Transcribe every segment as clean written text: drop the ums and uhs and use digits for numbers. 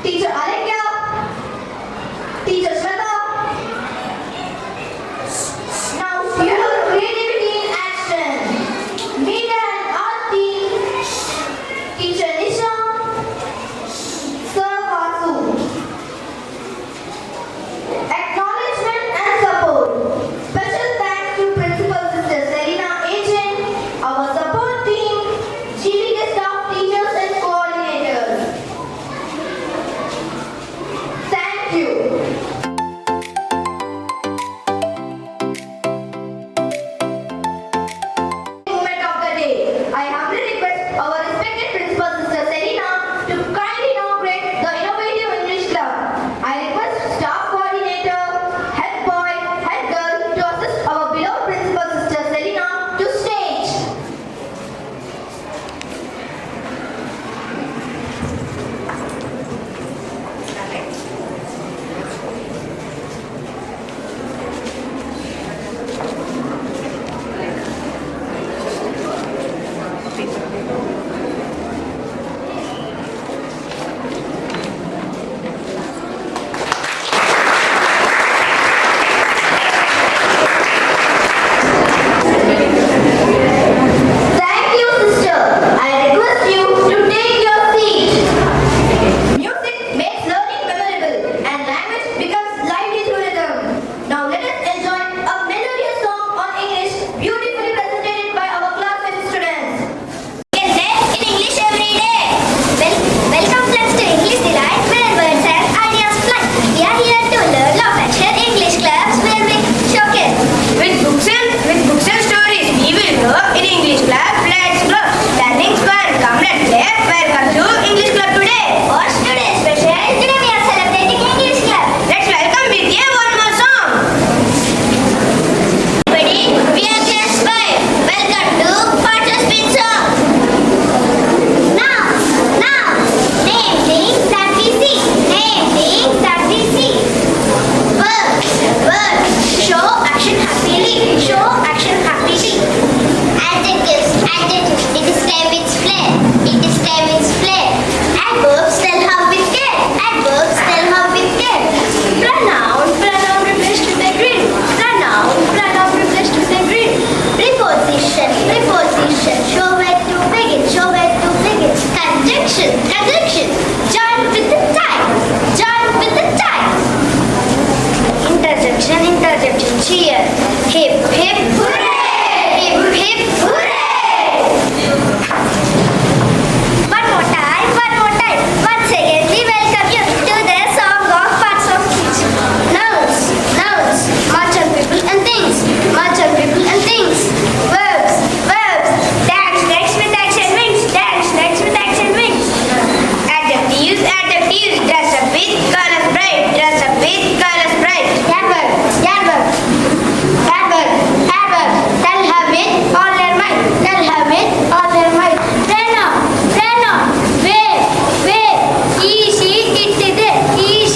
Teacher Alekya, Teacher Shraddha. Now pure creativity in action. Media and art team, Teacher Nisha, Sir Vasu. Acknowledgement and support. Special thanks to Principal Sister Serena Agent, our support team, GVK staff, teachers and coordinators. Thank you. Moment of the day. I humbly request our respected Principal Sister Serena to kindly inaugurate the Innovative English Club. I request staff coordinator, head boy, head girl to assist our beloved Principal Sister Serena to stage. Thank you, sister. I request you to take your seat. Music makes learning memorable and language becomes lively through rhythm. Now let us enjoy a melodious song on English beautifully presented by our class of students. Get there in English every day. Welcome friends to English Delight, where words and ideas fly. We are here to learn, laugh and share. English clubs will be showcase. With books and stories, we will grow in English club. Let's grow. Learning's fun. Come, let's play. Welcome to English club today. What's today's special? Today we are celebrating English club. Let's welcome with you one more song. Ready? We are class 5. Welcome to Partner's Speech Song. Now, name things that we see. Name things that we see. Verb. Show action happily. Show action happily. Adjectives. It is time with flair. It is time with flair. Adverbs tell how with care. Adverbs tell how with care. Pronoun replaced with a grin. Pronoun replaced with a grin. Preposition. Show where to begin. Conjunction. Join with the time. Interjection. Cheer. Hip hooray. Hip hooray. One more time. Once again, we welcome you to the song of parts of speech. Nouns. March on people and things. Verbs. Dance next with action wings. Adjectives. Dress up with colors bright. Adverb. Tell her with all their might. Pronoun. Where. He, she, it is.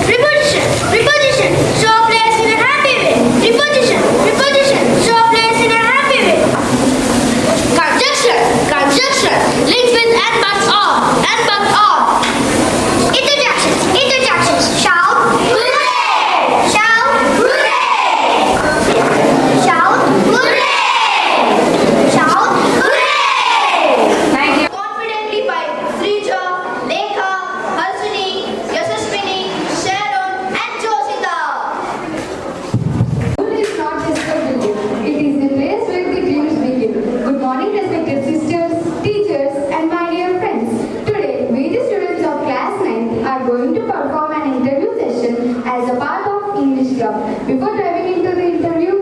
Preposition. Show place in a happy way. Preposition. Show place in a happy way. Conjunction. Link with and but or. Interjections. Shout. Hooray. Thank you. Confidently by Srija, Lekha, Harshini, Yashaswini, Sharon and Joshita. School is not just a building, it is the place where the dreams begin. Good morning, respected sisters, teachers, and my dear friends. Today, we, the students of class 9, are going to perform an interview session as a part of English Club. Before diving into the interview,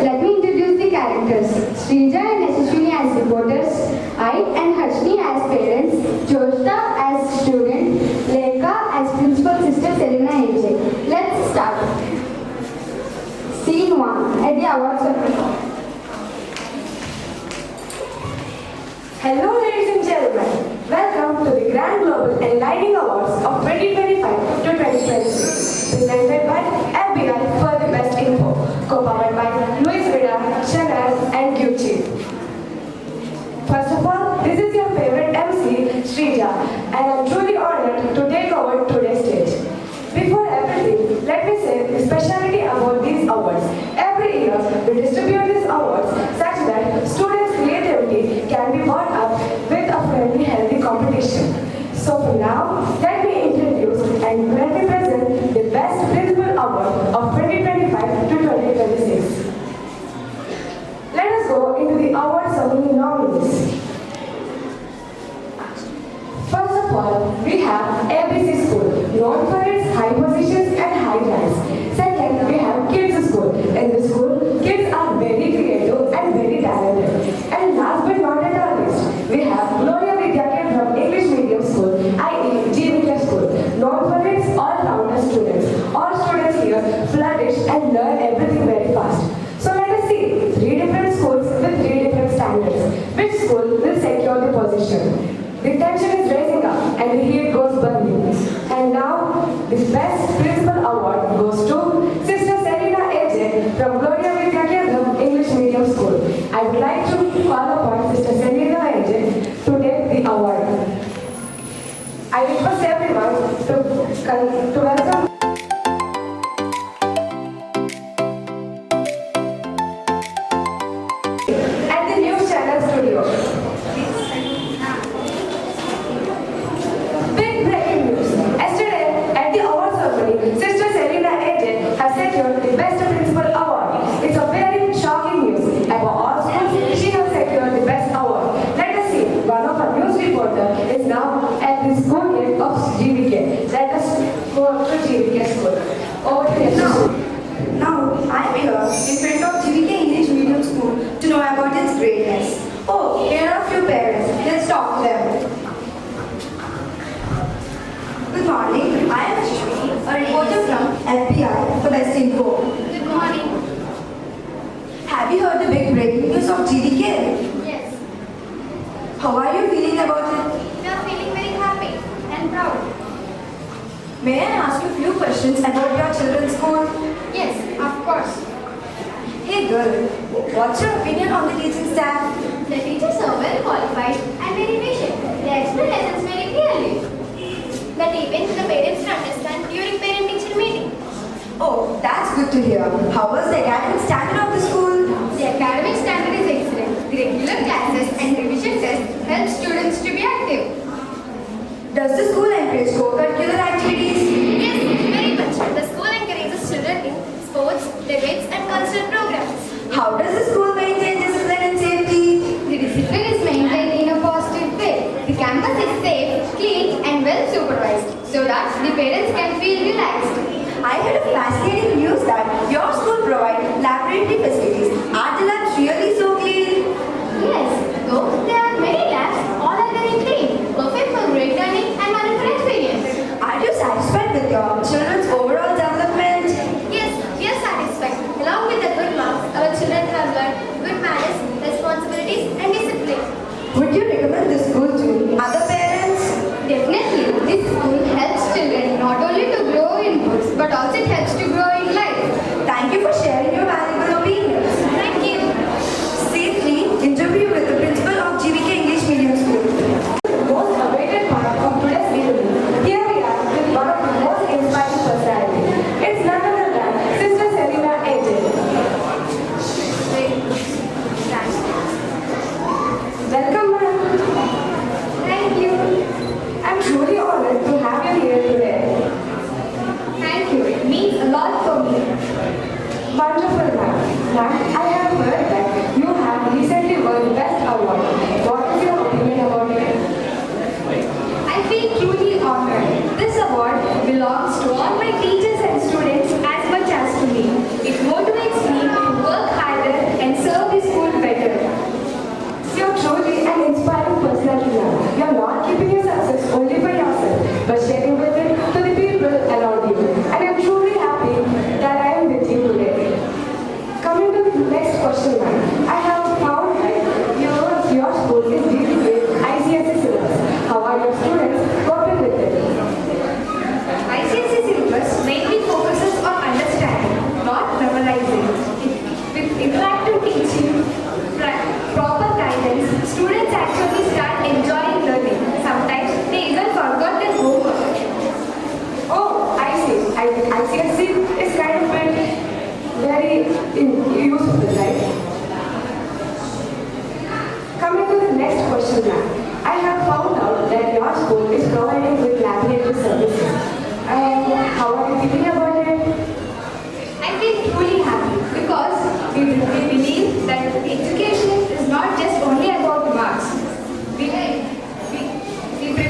let me introduce the characters. Srija and Yashaswini as reporters, I and Harshini as parents, Joshita as student, Lekha as principal sister Serena AJ. Let's start. Scene 1 at the awards ceremony. Hello ladies and gentlemen, welcome to the Grand Global Enlightening Awards of 2025 to 2026, presented by FBI for the Best Info, co-powered by Luis Vida, Chanel and Gucci. First of all, this is your favorite MC, Srija, and I'm truly honored to take competition. So for now, let me introduce and let me present the Best Principal Award of 2025 to 2026. Let us go into the award ceremony nominees. First of all, we have ABC School, known for its high positions and high ranks. Second, we have Kids School. In this school, kids are very creative and very talented. And last but not at all least, we have Gloria Vidya from English Medium School, i.e. GVK School, known for its all-rounder students. All students here flourish and learn everything very fast. So let us see 3 different schools with 3 different standards. Which school will secure the position? The tension is rising up and the heat goes burning. And now, the Best Principal Award goes to Sister Selina AJ from Gloria Vidya English Medium School. I would like to call upon Sister Selina AJ to take the award. I request everyone to welcome. At the News Channel Studio. Big breaking news. Yesterday, at the award ceremony, Sister Selina AJ has secured the Best Principal Award. It's a very shocking news. Above all schools, she has secured the Best Award. Let us see. One of our news reporter is now at the school gate of GVK. Let us go to GVK school. Over to you. Now, I am here in front of GVK English Medium School to know about its greatness. Oh, here are a few parents. Let's talk to them. Good morning. I am Shishmi, a reporter from FBI for Best Info. Good morning. Have you heard the big breaking news of GVK? Yes, How are you feeling about it? we are feeling very happy and proud. May I ask you a few questions about your children's school? Yes, of course. Hey girl, what's your opinion on the teaching staff? The teachers are well qualified and very patient. They explain lessons very clearly. But even the parents can understand during parent-teacher meeting. Oh, that's good to hear. How was the academic standard of the school? The academic standard is excellent. The regular classes and revision tests help students to be active. Does the school encourage co-curricular activities? Yes, very much. The school encourages children in sports, debates and cultural programs. How does the school maintain discipline and safety? The discipline is maintained in a positive way. The campus is safe, clean and well supervised so that the parents can feel relaxed. I heard a fascinating news that your school provides laboratory facilities. Are the labs really so clean? Yes, though there are many labs, all are very clean, perfect for great learning and wonderful experience. Are you satisfied with your children's overall development? Yes, we are satisfied. Along with the good marks, our children have learned good manners, responsibilities and discipline. Would you recommend this school to other parents? Definitely, this school helps children not only to grow in books but also it helps to grow in life. Thank you for sharing your valuable opinions. Thank you.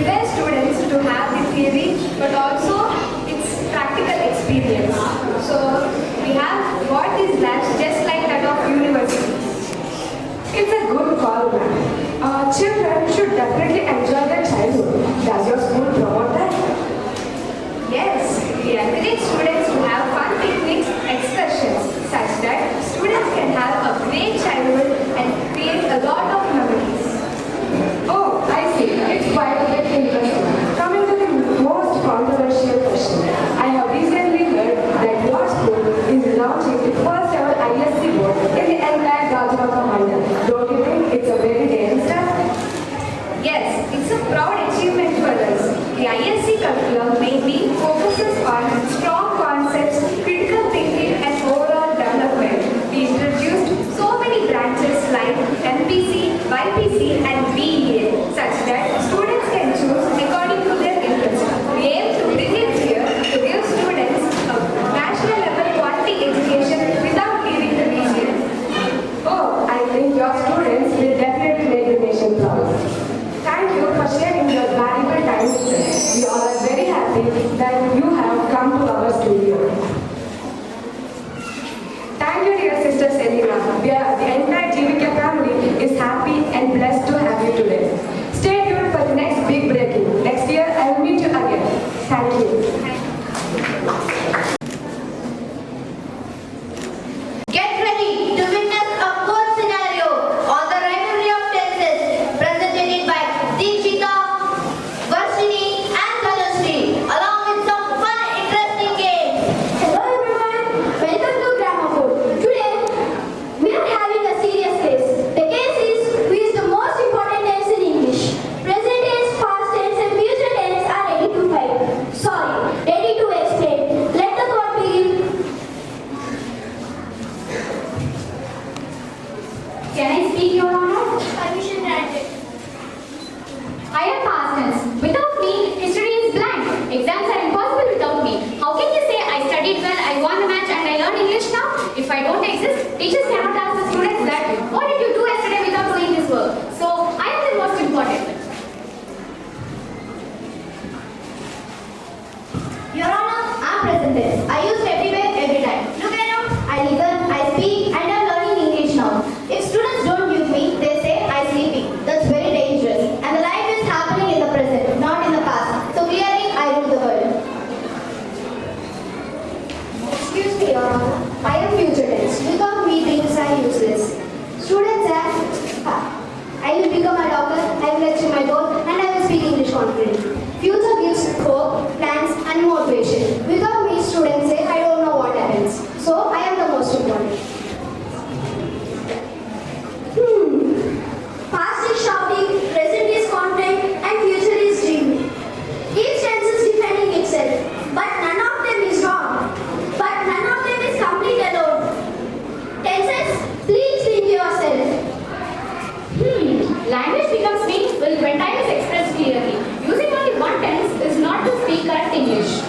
prepare students to have the theory but also its practical experience. So we have got these labs just like that of universities. It's a good call, ma'am. Children should definitely enjoy their childhood. Does your school promote that? Yes, we encourage students to have fun picnics, excursions, such that students can have a great childhood and create a lot of memories. Oh, I see. It's quite a bit interesting. Coming to the most controversial question. I have recently heard that your school is launching the first ever ISC board in the entire Gajamaka Mandal. Don't you think it's a very daring step? Yes, it's a proud achievement for us. The ISC curriculum mainly focuses on strong concepts, critical thinking and overall development. We introduced so many branches like MPC, YPC and BEA such that students can choose according to their interest. We aim to bring it here to give students a national level quality education without leaving the region. Oh, I think your students will definitely make the nation proud. Thank you for sharing your valuable time with us. We all are very happy that you have come to our studio. Thank you, dear sister Selina. The entire GVK family is happy and blessed to have you today. Stay tuned for the next big breaking. Next year, I will meet you again. Thank you. Get ready to witness a court scenario on the rivalry of Texas presented by Deekshita, Varshini and Tanushree along with some fun interesting games. Hello everyone, welcome to Grammar Code. Today, we are having a serious case. The case is who is the most important tense in English. Present tense, past tense and future tense are ready to fight. Sorry, ready to explain. Let the court begin. Can I speak, Your Honor? Permission granted. I am past tense. Without me, history is blank. Exams are impossible without me. How can you say I studied well, I won the match and I learned English now? If I don't exist, teachers cannot ask the students that, what did you do yesterday without doing this work? So, I am the most important. Your Honor, I'm present tense. I use everywhere, every time. Look around, I listen, I speak and I'm learning English now. If students don't use me, they say I'm sleeping. That's very dangerous. And the life is happening in the present, not in the past. So clearly, I rule the world. Excuse me, Your Honor. I am future tense. Without me, dreams are useless. Students I will become a doctor, I will achieve my goal, and I will speak English confidently. Future gives hope, plans, and motivation. Without me, students say, I don't know what happens. So, I am the most important. Past is shouting, present is confident, and future is dreaming. Each tense is defending itself, but none of them is wrong. But none of them is complete alone. Tenses, please think yourself. Language becomes meaningful when time is expressed clearly. Using only one tense is not to speak correct English.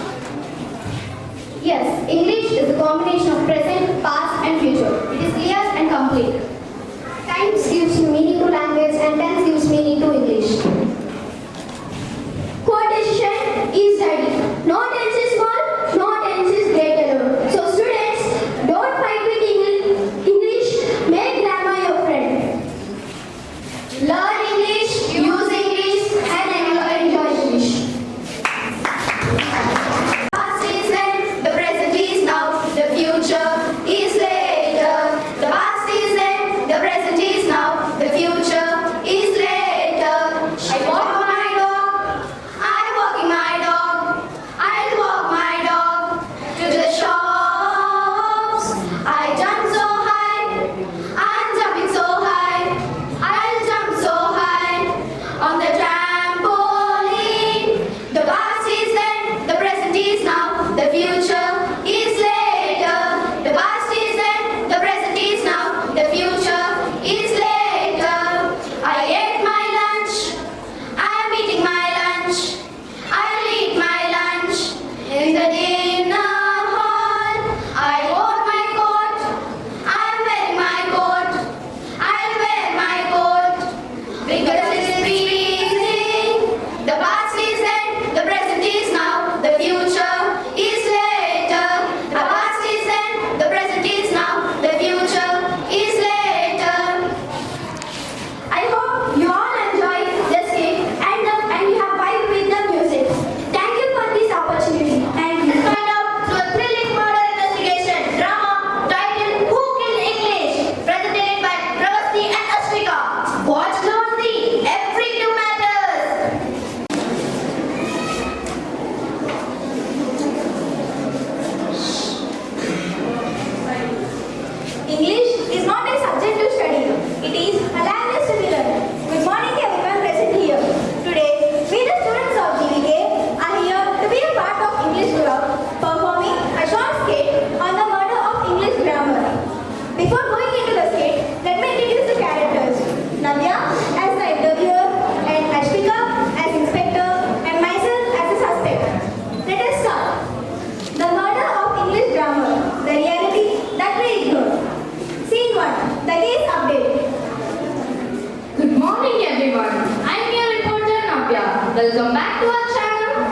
Yes, English is a combination of present, past and future. It is clear and complete. Times gives meaning to language and tense gives meaning to English. Quotation is ready. No tense is small, no tense is great alone. So students, don't fight with English, make grammar your friend. Learn English, use English and enjoy English. Past is when, the present is now, the future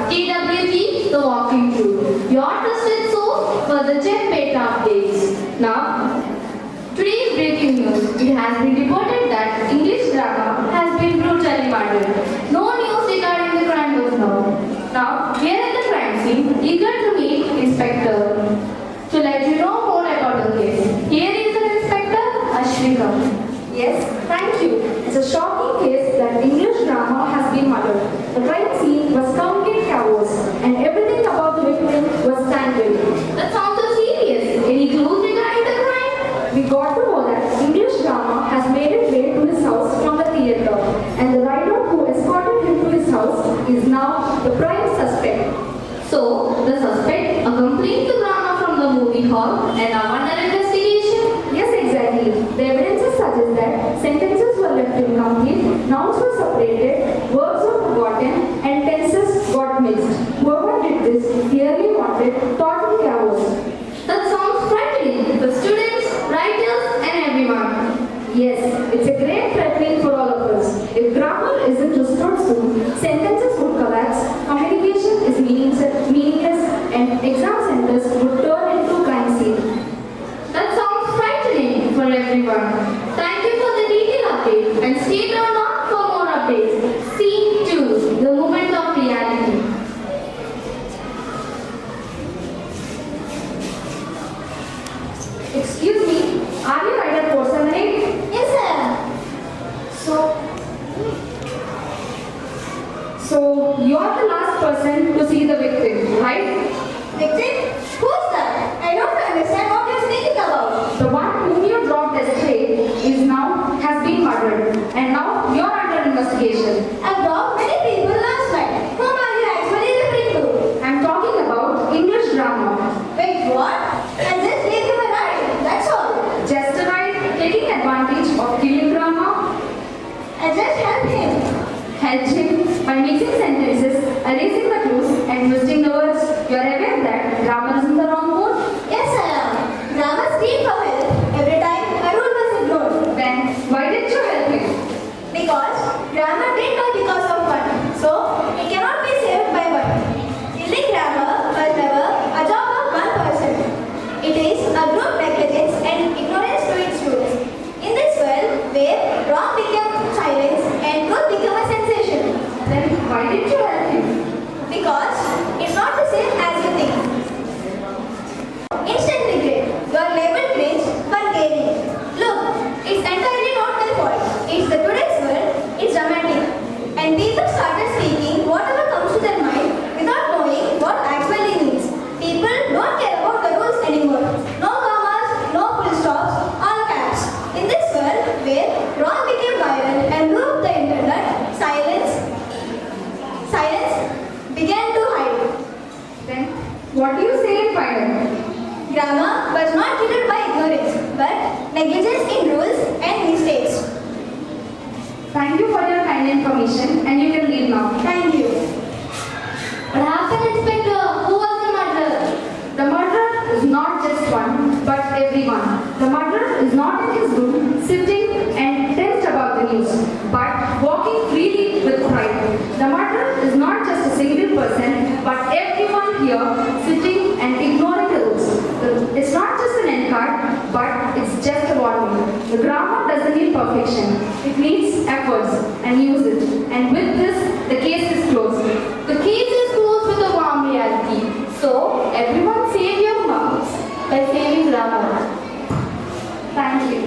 TWT, the walking through. Your trusted source for the Gem Beta updates. Now, today's breaking news. It has been reported that English grammar has been brutally murdered. No news regarding the crime was known. Now, here at the crime scene, eager to meet Inspector to let you know more about the case. Here is the Inspector, Ashrika. Yes, thank you. It's a shocking case that English grammar has been murdered. The crime scene was complete chaos and everything about the victim was tangled. That sounds so serious. Any clues regarding the crime? We got to know that English grammar has made its way to his house from the theatre and the rider who escorted him to his house is now the prime suspect. So, the suspect accompanied the grammar from the movie hall and are under investigation? Yes, exactly. The evidences suggest that sentences were left incomplete, nouns were separated, verbs were forgotten, and tenses got mixed. Whoever did this clearly wanted total chaos. That sounds frightening for students, writers, and everyone. Yes, it's a great threatening for all of us. If grammar isn't restored soon, sentences would collapse, communication is meaningless, and exam centers would turn into crime scene. That sounds frightening for everyone. Thank you for the detailed update and stay tuned on for more updates. Scene 2, the moment of reality. Excuse me, are you rider 478? Yes, sir. So you are the last person to see the victim, right? Victim? Who's that? I don't understand what you're speaking about. The one whom you dropped yesterday has been murdered, and now you are under investigation. I've dropped many people last night. Whom are you actually referring to? I'm talking about English grammar. Wait, what? I just gave him a ride. That's all. Just a ride, taking advantage of killing grammar. I just helped him. Helped him by mixing sentences, erasing the clues, and twisting the words. You are aware that grammar is in the wrong mode? Yes, I am. Grammar screamed for help. Every time a rule was ignored. Then why didn't you help him? Because grammar did not because of one. So it cannot be saved by one. Killing grammar was never a job of one person. It is a group negligence and ignorance to its roots. In this world where wrong became silence and truth became a sensation. Then why didn't you help him? Because it's not the same as you think. Instant regret. You are labeled cringe for caring. Look, it's entirely not my fault. It's the today's world. It's dramatic. And people started speaking whatever comes to their mind without knowing what actually means. People don't care about the rules anymore. No commas, no full stops, all caps. In this world where wrong became viral and ruled the internet, silence began to hide. Then what do you say in final? Grammar was not killed by ignorance, but negligence in rules and mistakes. Thank you for your kind information and you can leave now. Thank you. What happened, Inspector? Who was the murderer? The murderer is not just one, but everyone. The murderer is not in his room, sitting and tensed about the news, but walking freely with pride. The murderer is not just a single person, but everyone here sitting and ignoring the rules. It's not just an end card, but it's just a warning. The grammar doesn't need perfection. It needs efforts and use it. And with this, the case is closed. The case is closed with a warm reality. So, everyone save your marks by saving grammar. Thank you.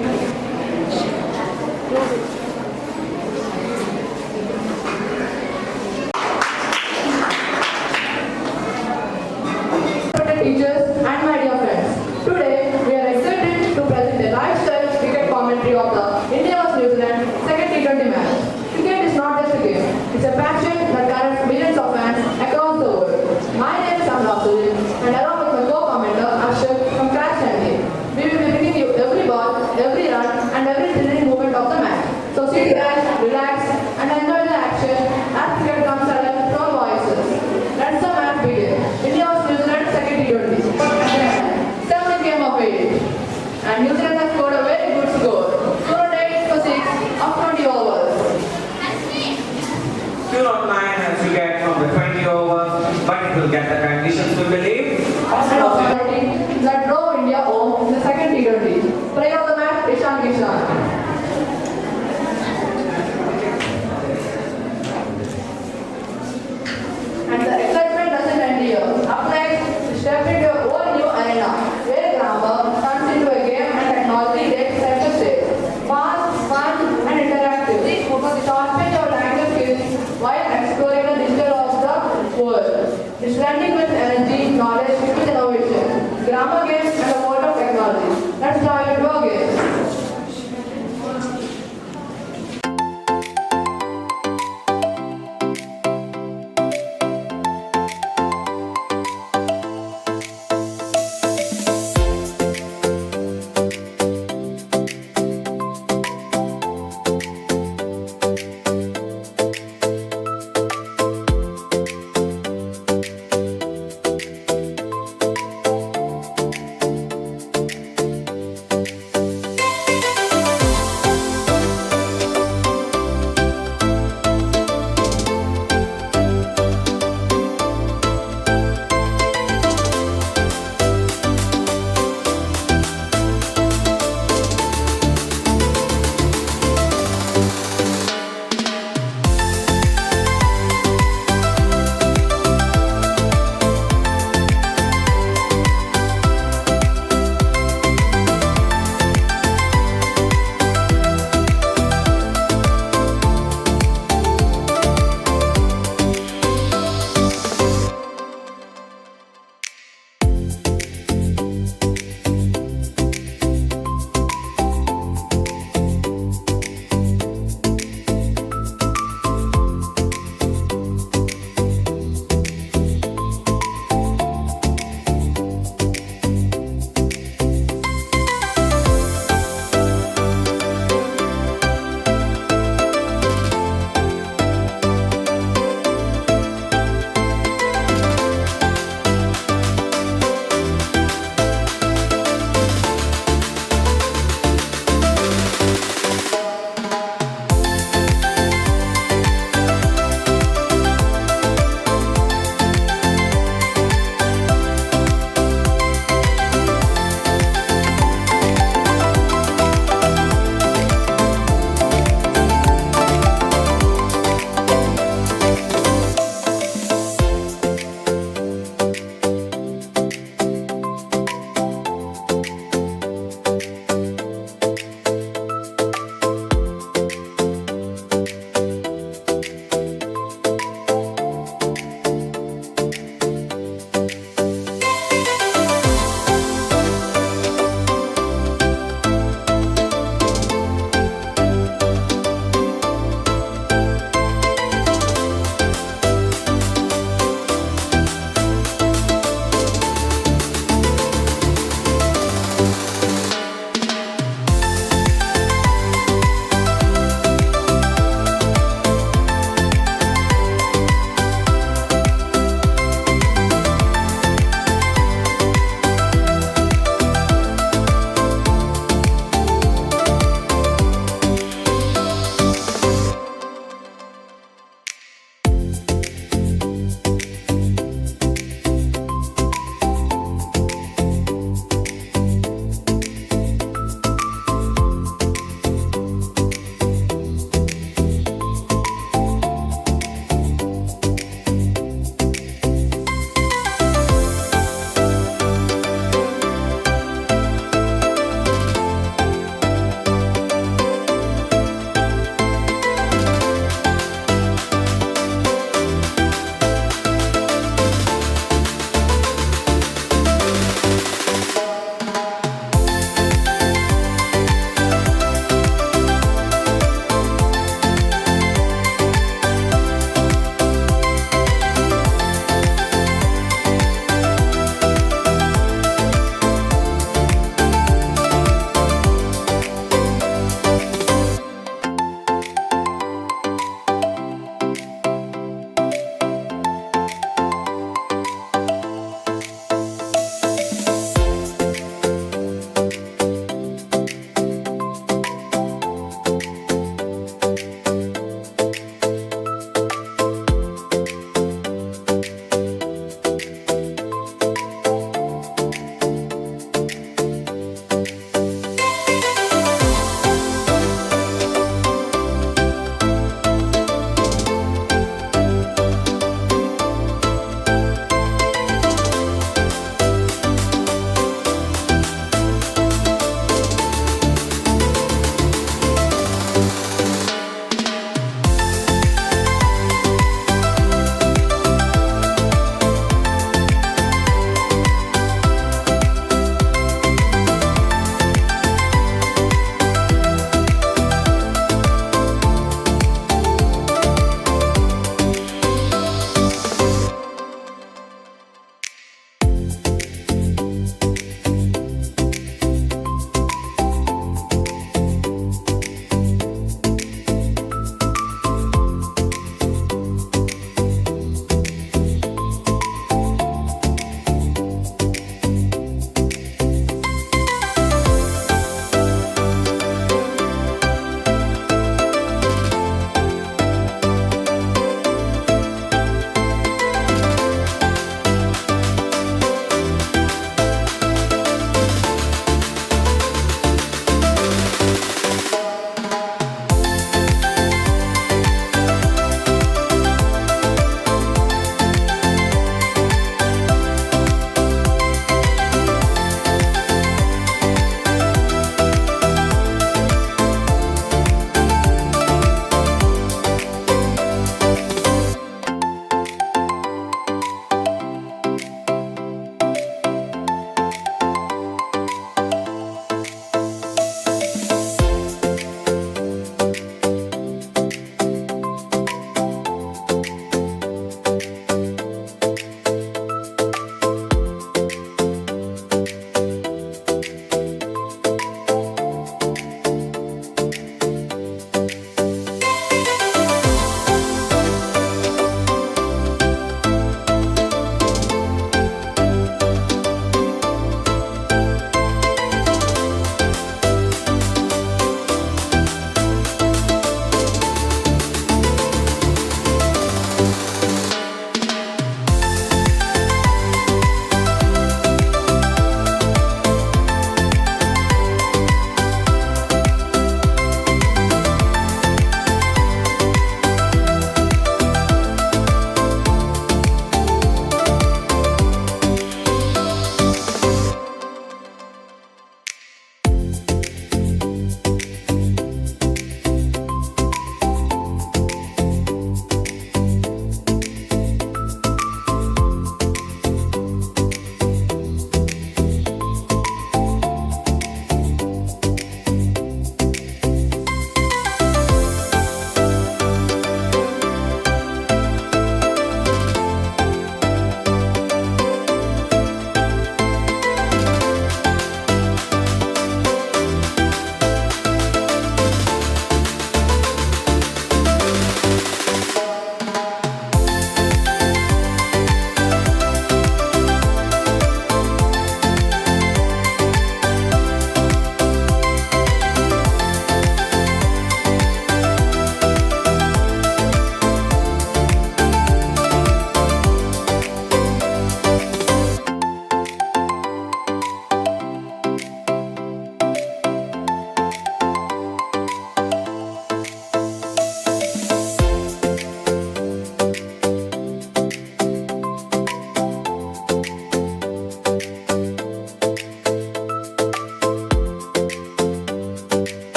might be over, but it will get the conditions we believe. And authority that drove India home in the second T20. Player of the match, Ishan Kishan. And the excitement doesn't end here. Up next, step into a whole new arena, where grammar turns into a game and technology takes center stage. Fast, fun, and interactive. This focus sharpens your language skills while exploring the digital of the world. It's blending with energy, knowledge, with innovation. Grammar games and